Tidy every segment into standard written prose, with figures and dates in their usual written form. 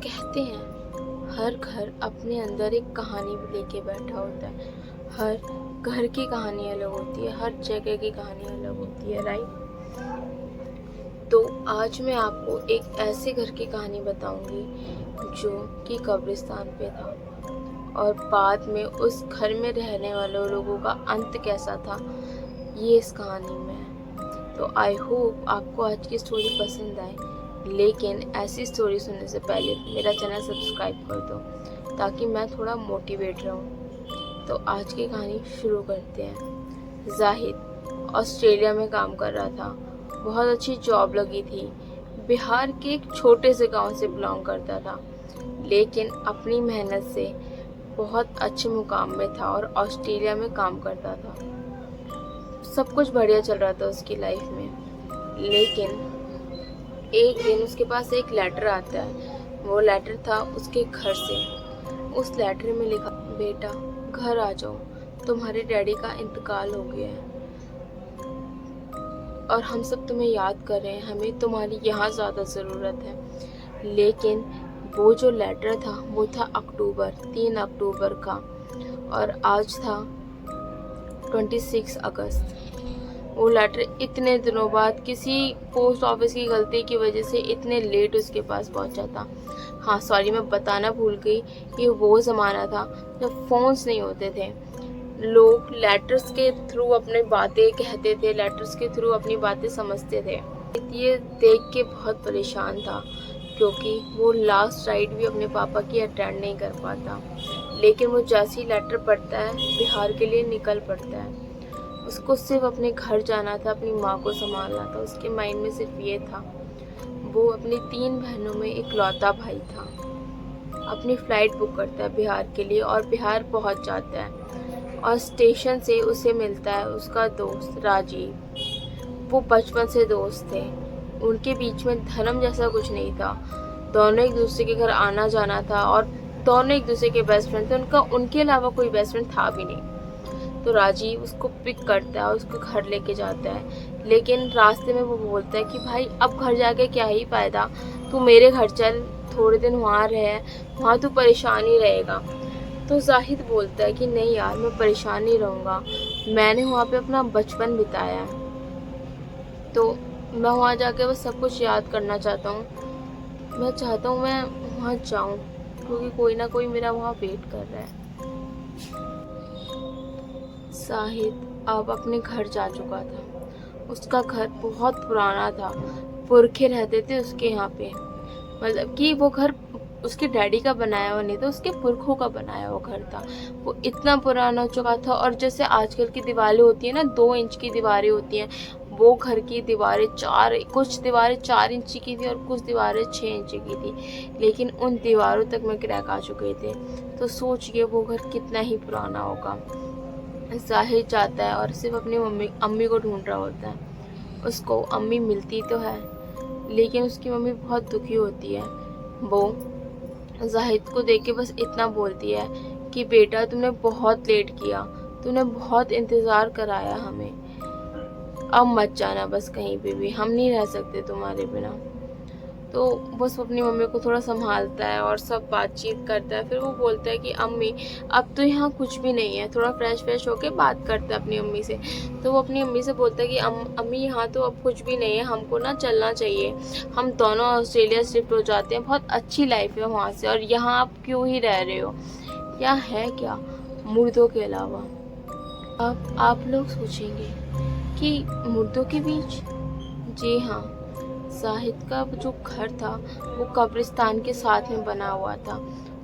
कहते हैं हर घर अपने अंदर एक कहानी लेके बैठा होता है। हर घर की कहानी अलग होती है, हर जगह की कहानी अलग होती है, राइट। तो आज मैं आपको एक ऐसे घर की कहानी बताऊंगी जो कि कब्रिस्तान पे था और बाद में उस घर में रहने वाले लोगों का अंत कैसा था, ये इस कहानी में है। तो आई होप आपको आज की स्टोरी पसंद आए, लेकिन ऐसी स्टोरी सुनने से पहले मेरा चैनल सब्सक्राइब कर दो ताकि मैं थोड़ा मोटिवेट रहूं। तो आज की कहानी शुरू करते हैं। जाहिद ऑस्ट्रेलिया में काम कर रहा था, बहुत अच्छी जॉब लगी थी। बिहार के एक छोटे से गांव से बिलोंग करता था, लेकिन अपनी मेहनत से बहुत अच्छे मुकाम में था और ऑस्ट्रेलिया में काम करता था। सब कुछ बढ़िया चल रहा था उसकी लाइफ में, लेकिन एक दिन उसके पास एक लेटर आता है। वो लेटर था उसके घर से। उस लेटर में लिखा, बेटा घर आ जाओ, तुम्हारे डैडी का इंतकाल हो गया है और हम सब तुम्हें याद कर रहे हैं, हमें तुम्हारी यहाँ ज़्यादा ज़रूरत है। लेकिन वो जो लेटर था वो था 3 अक्टूबर का और आज था 26 अगस्त। वो लेटर इतने दिनों बाद किसी पोस्ट ऑफिस की गलती की वजह से इतने लेट उसके पास पहुंचा था। हाँ सॉरी, मैं बताना भूल गई, ये वो ज़माना था जब फ़ोन्स नहीं होते थे। लोग लेटर्स के थ्रू अपनी बातें कहते थे, लेटर्स के थ्रू अपनी बातें समझते थे। ये देख के बहुत परेशान था क्योंकि वो लास्ट राइड भी अपने पापा की अटेंड नहीं कर पाता। लेकिन वो जैसे ही लेटर पढ़ता है बिहार के लिए निकल पड़ता है। उसको सिर्फ अपने घर जाना था, अपनी माँ को संभालना था। उसके माइंड में सिर्फ ये था। वो अपनी 3 बहनों में इकलौता भाई था। अपनी फ़्लाइट बुक करता है बिहार के लिए और बिहार पहुंच जाता है और स्टेशन से उसे मिलता है उसका दोस्त राजीव। वो बचपन से दोस्त थे, उनके बीच में धर्म जैसा कुछ नहीं था। दोनों एक दूसरे के घर आना जाना था और दोनों एक दूसरे के बेस्ट फ्रेंड थे। उनके अलावा कोई बेस्ट फ्रेंड था भी नहीं। तो राजीव उसको पिक करता है और उसको घर लेके जाता है, लेकिन रास्ते में वो बोलता है कि भाई अब घर जाके क्या ही फ़ायदा, तू मेरे घर चल, थोड़े दिन वहाँ रह, वहाँ तू परेशान ही रहेगा। तो जाहिद बोलता है कि नहीं यार, मैं परेशान नहीं रहूँगा, मैंने वहाँ पे अपना बचपन बिताया है, तो मैं वहाँ जाके बस सब कुछ याद करना चाहता हूँ। मैं चाहता हूँ मैं वहाँ जाऊँ क्योंकि कोई ना कोई मेरा वहाँ वेट कर रहा है। साहिद अब अपने घर जा चुका था। उसका घर बहुत पुराना था, पुरखे रहते थे उसके यहाँ पे। मतलब कि वो घर उसके डैडी का बनाया हुआ नहीं था, उसके पुरखों का बनाया हुआ घर था। वो इतना पुराना हो चुका था और जैसे आजकल की दीवारें होती है ना, 2 इंच की दीवारें होती हैं, वो घर की दीवारें कुछ दीवारें 4 इंच की थी और कुछ दीवारें 6 इंच की थी, लेकिन उन दीवारों तक में क्रैक आ चुके थे। तो सोचिए वो घर कितना ही पुराना होगा। जाहिद जाता है और सिर्फ अपनी अम्मी को ढूंढ रहा होता है। उसको अम्मी मिलती तो है, लेकिन उसकी मम्मी बहुत दुखी होती है। वो जाहिद को देख के बस इतना बोलती है कि बेटा तुमने बहुत लेट किया, तूने बहुत इंतज़ार कराया हमें, अब मत जाना बस कहीं पे भी, हम नहीं रह सकते तुम्हारे बिना। तो बस अपनी मम्मी को थोड़ा संभालता है और सब बातचीत करता है। फिर वो बोलता है कि अम्मी अब तो यहाँ कुछ भी नहीं है, थोड़ा फ्रेश होके बात करता है अपनी अम्मी से। तो वो अपनी अम्मी से बोलता है कि अम्मी यहाँ तो अब कुछ भी नहीं है, हमको ना चलना चाहिए, हम दोनों ऑस्ट्रेलिया शिफ्ट हो जाते हैं, बहुत अच्छी लाइफ है वहाँ से, और यहाँ आप क्यों ही रह रहे हो, यहाँ है क्या मुर्दों के अलावा। अब आप लोग सोचेंगे कि मुर्दों के बीच, जी हाँ, जाहिद का जो घर था वो कब्रिस्तान के साथ में बना हुआ था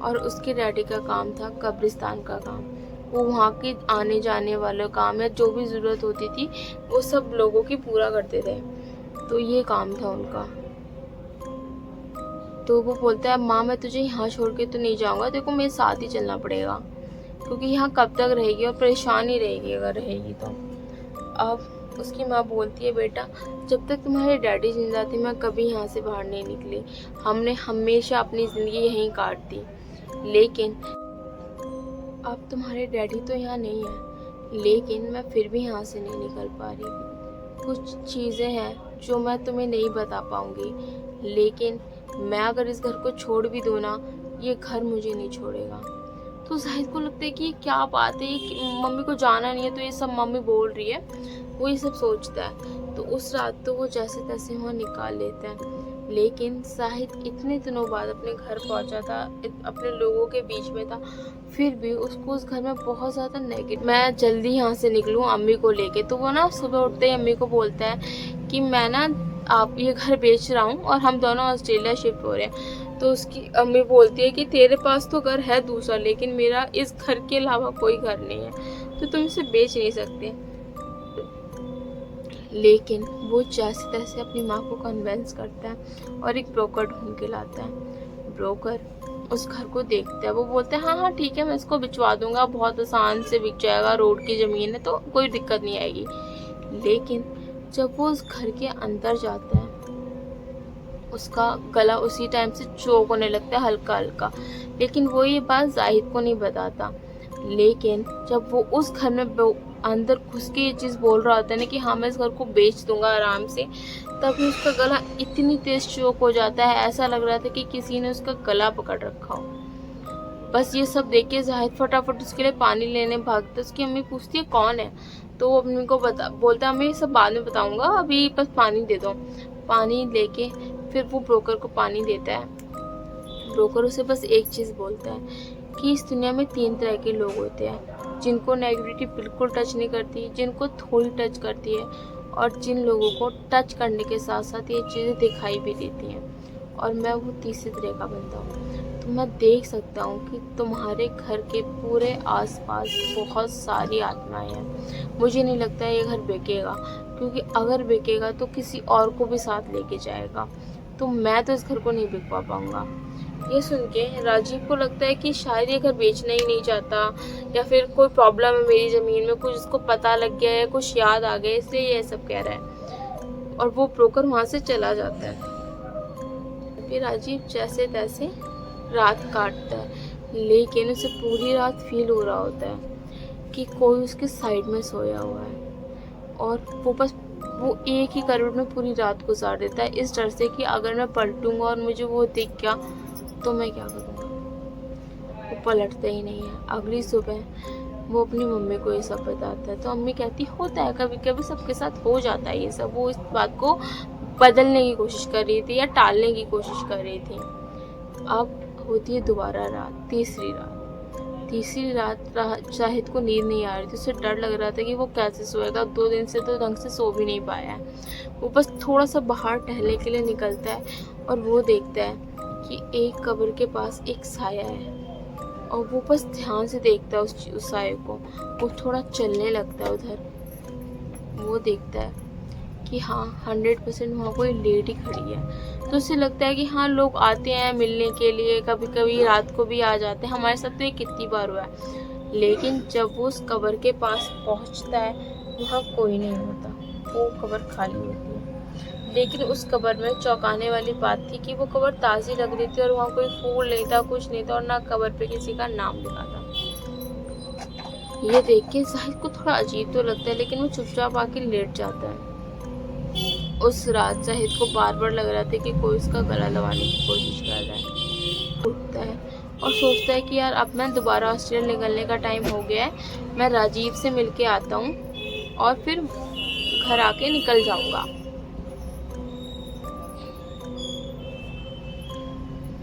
और उसके डैडी का काम था कब्रिस्तान का काम। वो वहाँ के आने जाने वाले काम या जो भी ज़रूरत होती थी वो सब लोगों की पूरा करते थे। तो ये काम था उनका। तो वो बोलता है माँ मैं तुझे यहाँ छोड़ के तो नहीं जाऊँगा, देखो मेरे साथ ही चलना पड़ेगा क्योंकि यहाँ कब तक रहेगी और परेशान ही रहेगी अगर रहेगी तो। अब उसकी माँ बोलती है बेटा जब तक तुम्हारे डैडी जिंदा थे मैं कभी यहाँ से बाहर नहीं निकली, हमने हमेशा अपनी ज़िंदगी यहीं काट दी, लेकिन अब तुम्हारे डैडी तो यहाँ नहीं है, लेकिन मैं फिर भी यहाँ से नहीं निकल पा रही। कुछ चीज़ें हैं जो मैं तुम्हें नहीं बता पाऊँगी, लेकिन मैं अगर इस घर को छोड़ भी दूँ ना, ये घर मुझे नहीं छोड़ेगा। तो ज़ाहिद को लगता है कि ये क्या बात है, मम्मी को जाना नहीं है तो ये सब मम्मी बोल रही है, वो ये सब सोचता है। तो उस रात तो वो जैसे तैसे वहाँ निकाल लेता है। लेकिन ज़ाहिद इतने दिनों बाद अपने घर पहुँचा था, अपने लोगों के बीच में था, फिर भी उसको उस घर में बहुत ज़्यादा नेगेटिव, मैं जल्दी यहाँ से निकलूँ अम्मी को लेके। तो वो ना सुबह उठते ही अम्मी को बोलता है कि मैं ना आप ये घर बेच रहा हूँ और हम दोनों ऑस्ट्रेलिया शिफ्ट हो रहे हैं। तो उसकी अम्मी बोलती है कि तेरे पास तो घर है दूसरा, लेकिन मेरा इस घर के अलावा कोई घर नहीं है, तो तुम इसे बेच नहीं सकते। लेकिन वो जैसे तैसे अपनी माँ को कन्विंस करता है और एक ब्रोकर ढूंढ के लाता है। ब्रोकर उस घर को देखता है, वो बोलता है हाँ हाँ ठीक है, मैं इसको बिचवा दूंगा, बहुत आसान से बिक जाएगा, रोड की ज़मीन है तो कोई दिक्कत नहीं आएगी। लेकिन जब वो उस घर के अंदर जाता है, उसका गला उसी टाइम से चोक होने लगता है हल्का हल्का। लेकिन वो ये बात जाहिद को नहीं बताता। लेकिन जब वो उस घर में अंदर घुस के ये चीज़ बोल रहा होता है ना कि हाँ मैं इस घर को बेच दूंगा आराम से, तभी उसका गला इतनी तेज चोक हो जाता है, ऐसा लग रहा था कि किसी ने उसका गला पकड़ रखा हो। बस ये सब देख के जाहिद फटाफट उसके लिए पानी लेने भागता। उसकी अम्मी पूछती है कौन है, तो वो अम्मी को बोलता है अम्मी ये सब बाद में बताऊंगा, अभी बस पानी दे दो। पानी लेके फिर वो ब्रोकर को पानी देता है। ब्रोकर उसे बस एक चीज़ बोलता है कि इस दुनिया में 3 तरह के लोग होते हैं, जिनको नेगेटिविटी बिल्कुल टच नहीं करती, जिनको थोड़ी टच करती है, और जिन लोगों को टच करने के साथ साथ ये चीज़ें दिखाई भी देती हैं। और मैं वो तीसरे तरह का बंदा हूँ। तो मैं देख सकता हूँ कि तुम्हारे घर के पूरे आसपास बहुत सारी आत्माएं हैं। मुझे नहीं लगता ये घर बिकेगा, क्योंकि अगर बिकेगा तो किसी और को भी साथ लेके जाएगा, तो मैं तो इस घर को नहीं बिकवा पाऊँगा। ये सुन के राजीव को लगता है कि शायद ये घर बेचना ही नहीं चाहता, या फिर कोई प्रॉब्लम है मेरी ज़मीन में, कुछ उसको पता लग गया है, कुछ याद आ गया, इसलिए ये सब कह रहा है। और वो ब्रोकर वहाँ से चला जाता है। फिर राजीव जैसे तैसे रात काटता है, लेकिन उसे पूरी रात फील हो रहा होता है कि कोई उसके साइड में सोया हुआ है, और वो एक ही करवट में पूरी रात गुजार देता है, इस डर से कि अगर मैं पलटूंगा और मुझे वो दिख गया तो मैं क्या करूँगा। वो पलटता ही नहीं है। अगली सुबह वो अपनी मम्मी को ये सब बताता है, तो मम्मी कहती होता है कभी कभी सबके साथ हो जाता है ये सब। वो इस बात को बदलने की कोशिश कर रही थी या टालने की कोशिश कर रही थी। अब होती है दोबारा रात, तीसरी रात शाहिद को नींद नहीं आ रही थी। उसे डर लग रहा था कि वो कैसे सोएगा, 2 दिन से तो ढंग से सो भी नहीं पाया है। वो बस थोड़ा सा बाहर टहलने के लिए निकलता है और वो देखता है कि एक कब्र के पास एक साया है, और वो बस ध्यान से देखता है उस साये को। वो थोड़ा चलने लगता है उधर। वो देखता है कि हाँ 100% वहाँ कोई लेडी खड़ी है। तो उसे लगता है कि हाँ लोग आते हैं मिलने के लिए, कभी कभी रात को भी आ जाते हैं, हमारे साथ तो ये कितनी बार हुआ है। लेकिन जब वो उस कब्र के पास पहुँचता है, वहाँ कोई नहीं होता, वो कब्र खाली होती है। लेकिन उस कब्र में चौंकाने वाली बात थी कि वो कब्र ताज़ी लग रही थी, और वहाँ कोई फूल नहीं था, कुछ नहीं था, और ना कब्र पे किसी का नाम लिखा था। ये देख के जाहिद को थोड़ा अजीब तो लगता है, लेकिन वो चुपचाप आके लेट जाता है। उस रात जाहिद को बार बार लग रहा था कि कोई उसका गला दबाने की कोशिश कर रहा है। उठता है और सोचता है कि यार अब मैं दोबारा ऑस्ट्रेलिया निकलने का टाइम हो गया है, मैं राजीव से मिल के आता हूँ और फिर घर आके निकल जाऊँगा।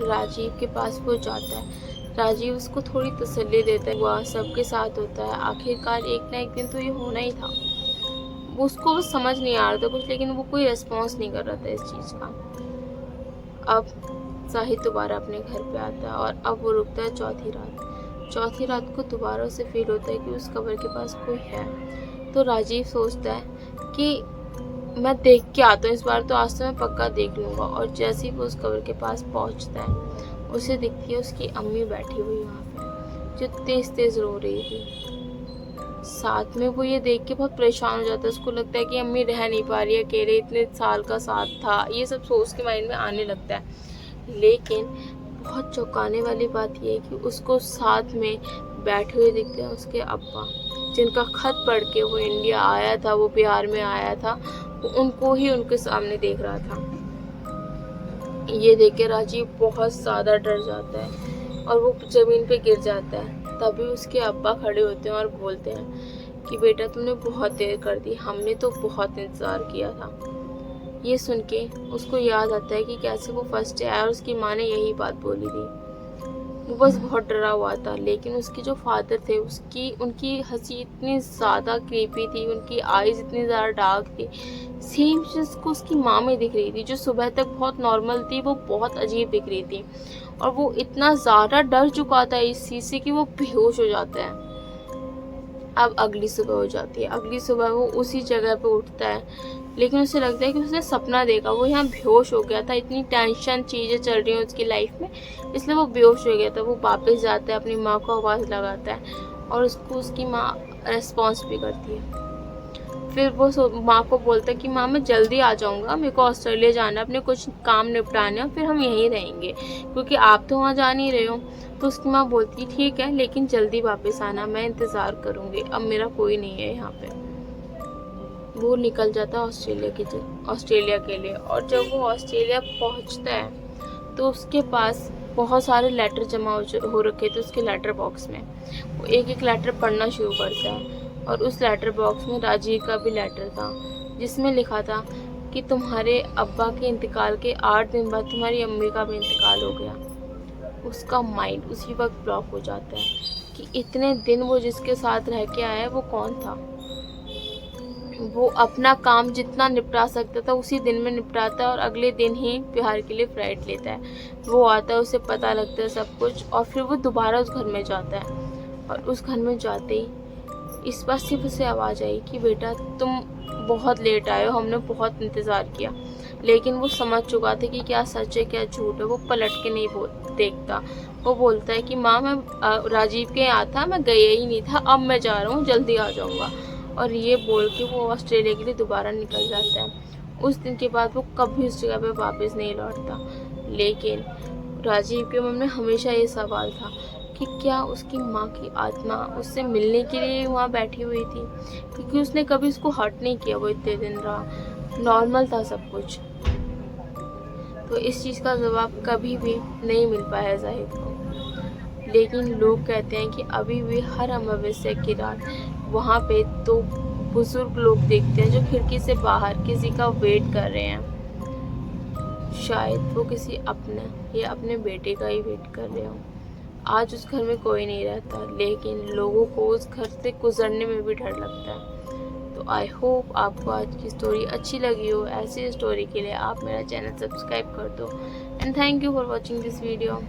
राजीव के पास वो जाता है। राजीव उसको थोड़ी तसल्ली देता है, वह सबके साथ होता है, आखिरकार एक ना एक दिन तो ये होना ही था। उसको वो समझ नहीं आ रहा था कुछ, लेकिन वो कोई रिस्पॉन्स नहीं कर रहा था इस चीज़ का। अब जाहिद दोबारा अपने घर पे आता है, और अब वो रुकता है चौथी रात को दोबारा उसे फील होता है कि उस कब्र के पास कोई है। तो राजीव सोचता है कि मैं देख के आता हूँ इस बार, तो आज तो मैं पक्का देख लूँगा। और जैसे ही वो उस कब्र के पास पहुँचता है, उसे दिखती है उसकी अम्मी बैठी हुई वहाँ पे, जो तेज़ तेज़ रो रही थी। साथ में वो ये देख के बहुत परेशान हो जाता है। उसको लगता है कि अम्मी रह नहीं पा रही है अकेले, इतने साल का साथ था, ये सब सोच के माइंड में आने लगता है। लेकिन बहुत चौंकाने वाली बात ये है कि उसको साथ में बैठे हुए दिखते हैं उसके अब्बा, जिनका खत पढ़ के वो इंडिया आया था, वो बिहार में आया था, वो उनको ही उनके सामने देख रहा था। ये देख के राजीव बहुत ज़्यादा डर जाता है और वो ज़मीन पे गिर जाता है। तभी उसके अब्बा खड़े होते हैं और बोलते हैं कि बेटा तुमने बहुत देर कर दी, हमने तो बहुत इंतज़ार किया था। ये सुन के उसको याद आता है कि कैसे वो फर्स्ट डे आया और उसकी माँ ने यही बात बोली थी। वो बस बहुत डरा हुआ था, लेकिन उसके जो फादर थे उनकी हंसी इतनी ज़्यादा क्रीपी थी, उनकी आईज इतनी ज़्यादा डार्क थी। सेम चीज़ को उसकी माँ में दिख रही थी, जो सुबह तक बहुत नॉर्मल थी वो बहुत अजीब दिख रही थी। और वो इतना ज़्यादा डर चुका था इस चीज़ से कि वो बेहोश हो जाता है। अब अगली सुबह हो जाती है। अगली सुबह वो उसी जगह पे उठता है, लेकिन उसे लगता है कि उसने सपना देखा, वो यहाँ बेहोश हो गया था। इतनी टेंशन चीज़ें चल रही हैं उसकी लाइफ में, इसलिए वो बेहोश हो गया था। वो वापस जाता है, अपनी माँ को आवाज़ लगाता है और उसको उसकी माँ रिस्पॉन्स भी करती है। फिर वो माँ को बोलता है कि माँ मैं जल्दी आ जाऊँगा, मेरे को ऑस्ट्रेलिया जाना है, अपने कुछ काम निपटाने हैं, फिर हम यहीं रहेंगे क्योंकि आप तो वहाँ जा नहीं रहे हो। तो उसकी माँ बोलती है ठीक है, लेकिन जल्दी वापस आना, मैं इंतज़ार करूँगी, अब मेरा कोई नहीं है यहाँ पे। वो निकल जाता है ऑस्ट्रेलिया के लिए। और जब वो ऑस्ट्रेलिया पहुँचता है तो उसके पास बहुत सारे लेटर जमा हो रखे थे उसके लेटर बॉक्स में। वो एक एक लेटर पढ़ना शुरू करता है और उस लेटर बॉक्स में राजीव का भी लेटर था, जिसमें लिखा था कि तुम्हारे अब्बा के इंतकाल के 8 दिन बाद तुम्हारी अम्मी का भी इंतकाल हो गया। उसका माइंड उसी वक्त ब्लॉक हो जाता है कि इतने दिन वो जिसके साथ रह के आया है वो कौन था। वो अपना काम जितना निपटा सकता था उसी दिन में निपटाता है और अगले दिन ही बिहार के लिए फ्लाइट लेता है। वो आता है, उसे पता लगता है सब कुछ और फिर वो दोबारा उस घर में जाता है। और उस घर में जाते ही इस बात सिर्फ उसे आवाज़ आई कि बेटा तुम बहुत लेट आए हो, हमने बहुत इंतज़ार किया। लेकिन वो समझ चुका था कि क्या सच है क्या झूठ है। वो पलट के नहीं देखता। वो बोलता है कि माँ मैं राजीव के यहाँ था, मैं गया ही नहीं था, अब मैं जा रहा हूँ, जल्दी आ जाऊँगा। और ये बोल के वो ऑस्ट्रेलिया के लिए दोबारा निकल जाता है। उस दिन के बाद वो कभी उस जगह पे वापस नहीं लौटता। लेकिन राजीव के मन में हमेशा ये सवाल था कि क्या उसकी माँ की आत्मा उससे मिलने के लिए वहाँ बैठी हुई थी, क्योंकि उसने कभी उसको हर्ट नहीं किया। वो इतने दिन रहा, नॉर्मल था सब कुछ। तो इस चीज़ का जवाब कभी भी नहीं मिल पाया जाहिद को। लेकिन लोग कहते हैं कि अभी भी हर अमावस्या की रात वहाँ पे 2 बुजुर्ग लोग देखते हैं जो खिड़की से बाहर किसी का वेट कर रहे हैं। शायद वो किसी अपने या अपने बेटे का ही वेट कर रहे हों। आज उस घर में कोई नहीं रहता, लेकिन लोगों को उस घर से गुजरने में भी डर लगता है। तो आई होप आपको आज की स्टोरी अच्छी लगी हो। ऐसी स्टोरी के लिए आप मेरा चैनल सब्सक्राइब कर दो। And thank you for watching this video.